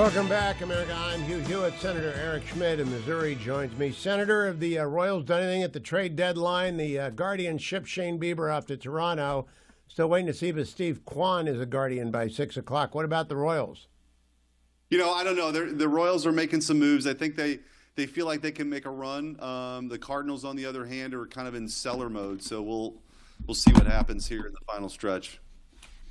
Welcome back, America. I'm Hugh Hewitt. Senator Eric Schmitt of Missouri joins me. Senator, have the Royals done anything at the trade deadline? The Guardian shipped Shane Bieber off to Toronto. Still waiting to see if Steve Kwan is a Guardian by 6 o'clock. What about the Royals? I don't know. The Royals are making some moves. I think they feel like they can make a run. The Cardinals, on the other hand, are kind of in seller mode. So we'll see what happens here in the final stretch.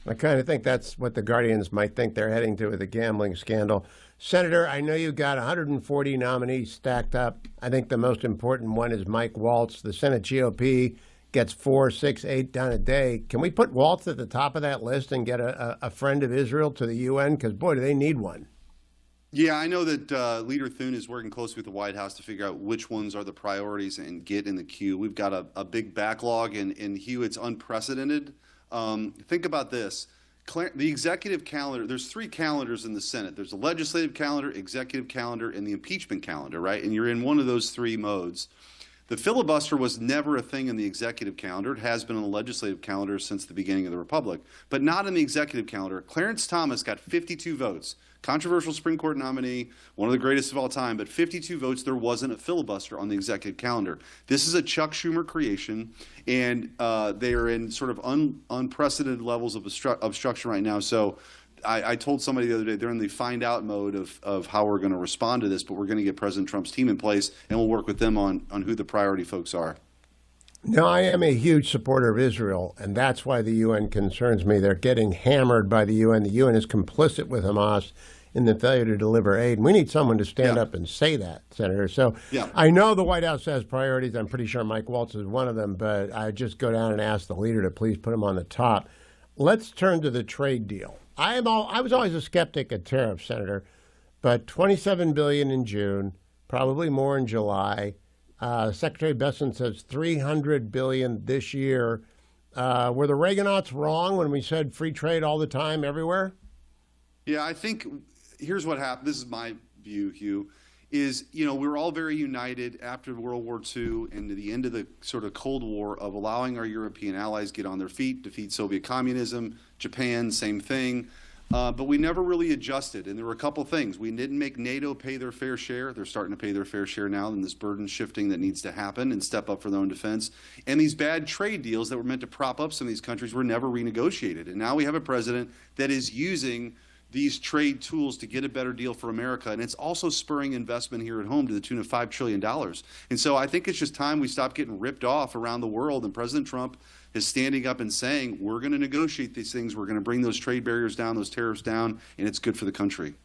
I kind of think that's what the Guardians might think they're heading to with a gambling scandal. Senator, I know you've got 140 nominees stacked up. I think the most important one is Mike Waltz. The Senate GOP gets 4, 6, 8 done a day. Can we put Waltz at the top of that list and get a friend of Israel to the UN? Because, boy, do they need one. Yeah, I know that Leader Thune is working closely with the White House to figure out which ones are the priorities and get in the queue. We've got a big backlog, and Hugh, it's unprecedented. Think about this. The executive calendar, there's 3 calendars in the Senate. There's the legislative calendar, executive calendar, and the impeachment calendar, right? And you're in one of those 3 modes. The filibuster was never a thing in the executive calendar. It has been on the legislative calendar since the beginning of the Republic, but not in the executive calendar. Clarence Thomas got 52 votes. Controversial Supreme Court nominee, one of the greatest of all time, but 52 votes. There wasn't a filibuster on the executive calendar. This is a Chuck Schumer creation, and they are in sort of unprecedented levels of obstruction right now. So I told somebody the other day they're in the find out mode of how we're going to respond to this, but we're going to get President Trump's team in place, and we'll work with them on who the priority folks are. No, I am a huge supporter of Israel, and that's why the UN concerns me. They're getting hammered by the UN. The UN is complicit with Hamas in the failure to deliver aid. And we need someone to stand up and say that, Senator. So I know the White House has priorities. I'm pretty sure Mike Waltz is one of them, but I just go down and ask the leader to please put him on the top. Let's turn to the trade deal. I was always a skeptic of tariffs, Senator, but $27 billion in June, probably more in July. Secretary Besson says $300 billion this year. Were the Reaganauts wrong when we said free trade all the time, everywhere? Yeah, I think here's what happened. This is my view, Hugh, is, we're all very united after World War II and the end of the sort of Cold War of allowing our European allies get on their feet, defeat Soviet communism, Japan, same thing. But we never really adjusted, and there were a couple things. We didn't make NATO pay their fair share. They're starting to pay their fair share now, and this burden shifting that needs to happen and step up for their own defense. And these bad trade deals that were meant to prop up some of these countries were never renegotiated. And now we have a president that is using these trade tools to get a better deal for America, and it's also spurring investment here at home to the tune of $5 trillion. And so I think it's just time we stop getting ripped off around the world, and President Trump is standing up and saying, we're going to negotiate these things, we're going to bring those trade barriers down, those tariffs down, and it's good for the country.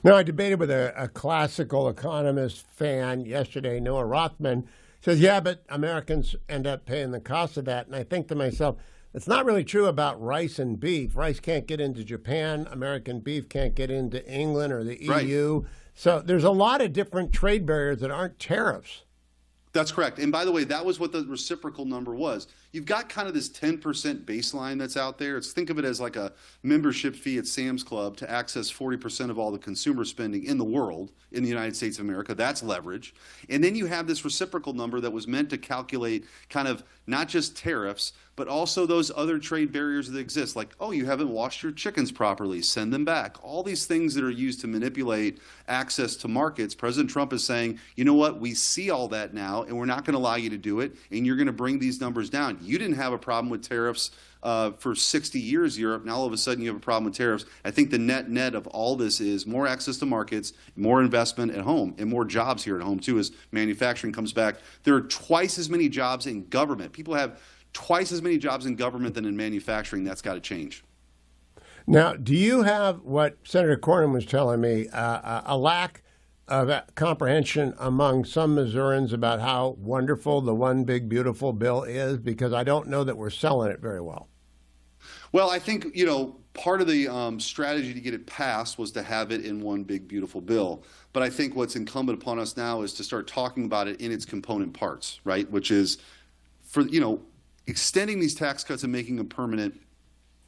No, I debated with a classical economist fan yesterday, Noah Rothman, says, yeah, but Americans end up paying the cost of that. And I think to myself, it's not really true about rice and beef. Rice can't get into Japan. American beef can't get into England or the EU. Right. So there's a lot of different trade barriers that aren't tariffs. That's correct. And by the way, that was what the reciprocal number was. You've got kind of this 10% baseline that's out there. Think of it as like a membership fee at Sam's Club to access 40% of all the consumer spending in the world, in the United States of America. That's leverage. And then you have this reciprocal number that was meant to calculate kind of not just tariffs, but also those other trade barriers that exist, like, oh, you haven't washed your chickens properly, send them back. All these things that are used to manipulate access to markets. President Trump is saying, you know what, we see all that now, and we're not going to allow you to do it, and you're going to bring these numbers down. You didn't have a problem with tariffs for 60 years, Europe. Now all of a sudden you have a problem with tariffs. I think the net of all this is more access to markets, more investment at home, and more jobs here at home, too, as manufacturing comes back. There are twice as many jobs in government. People have twice as many jobs in government than in manufacturing. That's got to change. Now, do you have what Senator Cornyn was telling me, a lack of comprehension among some Missourians about how wonderful the One Big Beautiful Bill is? Because I don't know that we're selling it very well. Well, I think, part of the strategy to get it passed was to have it in one big, beautiful bill. But I think what's incumbent upon us now is to start talking about it in its component parts, right? Which is, for extending these tax cuts and making them permanent.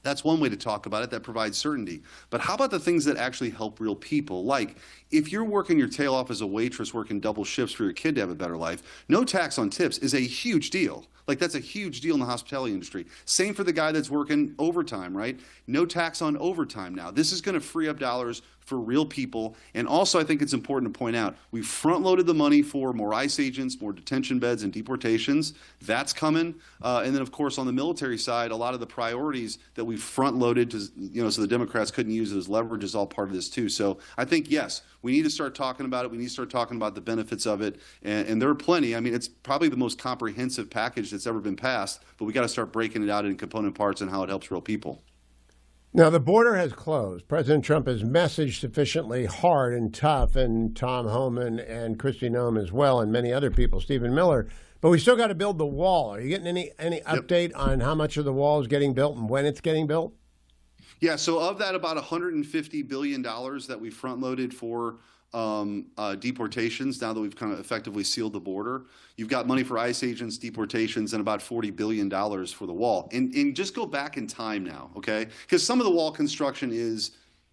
That's one way to talk about it that provides certainty. But how about the things that actually help real people? Like, if you're working your tail off as a waitress, working double shifts for your kid to have a better life, no tax on tips is a huge deal. Like, that's a huge deal in the hospitality industry. Same for the guy that's working overtime, right? No tax on overtime now. This is going to free up dollars for real people. And also, I think it's important to point out, we front-loaded the money for more ICE agents, more detention beds, and deportations. That's coming. And then, of course, on the military side, a lot of the priorities that we front-loaded to, so the Democrats couldn't use it as leverage is all part of this too. So I think, yes, we need to start talking about it. We need to start talking about the benefits of it. And there are plenty. I mean, it's probably the most comprehensive package that's ever been passed, but we got to start breaking it out in component parts and how it helps real people. Now, the border has closed. President Trump has messaged sufficiently hard and tough, and Tom Homan and Kristi Noem as well, and many other people, Stephen Miller. But we still got to build the wall. Are you getting any update on how much of the wall is getting built and when it's getting built? Yeah, so of that, about $150 billion that we front-loaded for deportations, now that we've kind of effectively sealed the border, you've got money for ICE agents, deportations, and about $40 billion for the wall. And just go back in time now, okay? Because some of the wall construction is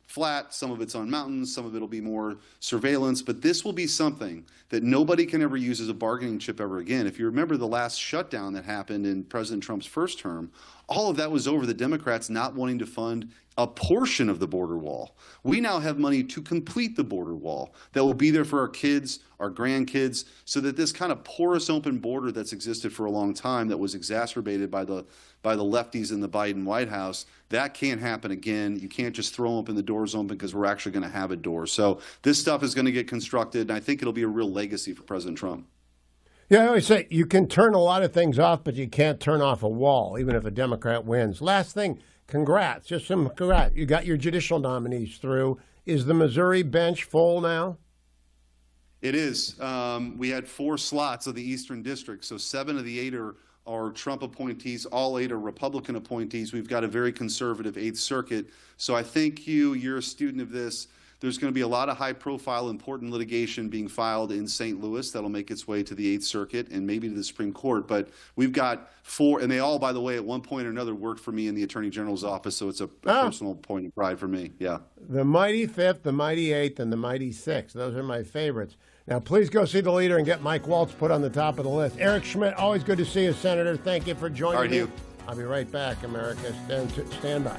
flat, some of it's on mountains, some of it will be more surveillance, but this will be something that nobody can ever use as a bargaining chip ever again. If you remember the last shutdown that happened in President Trump's first term, all of that was over the Democrats not wanting to fund a portion of the border wall. We now have money to complete the border wall that will be there for our kids, our grandkids, so that this kind of porous open border that's existed for a long time that was exacerbated by the lefties in the Biden White House, that can't happen again. You can't just throw open the doors open because we're actually going to have a door. So this stuff is going to get constructed, and I think it'll be a real legacy for President Trump. Yeah, I always say you can turn a lot of things off, but you can't turn off a wall, even if a Democrat wins. Last thing, congrats. Just some congrats. You got your judicial nominees through. Is the Missouri bench full now? It is. We had 4 slots of the Eastern District, so 7 of the 8 are Trump appointees, all 8 are Republican appointees. We've got a very conservative 8th Circuit. So I think, Hugh, you're a student of this. There's going to be a lot of high-profile, important litigation being filed in St. Louis that'll make its way to the 8th Circuit and maybe to the Supreme Court. But we've got 4, and they all, by the way, at one point or another worked for me in the Attorney General's office, so it's a personal point of pride for me. Yeah. The mighty 5th, the mighty 8th, and the mighty 6th. Those are my favorites. Now, please go see the leader and get Mike Waltz put on the top of the list. Eric Schmitt, always good to see you, Senator. Thank you for joining me. Hugh. I'll be right back, America. Stand by.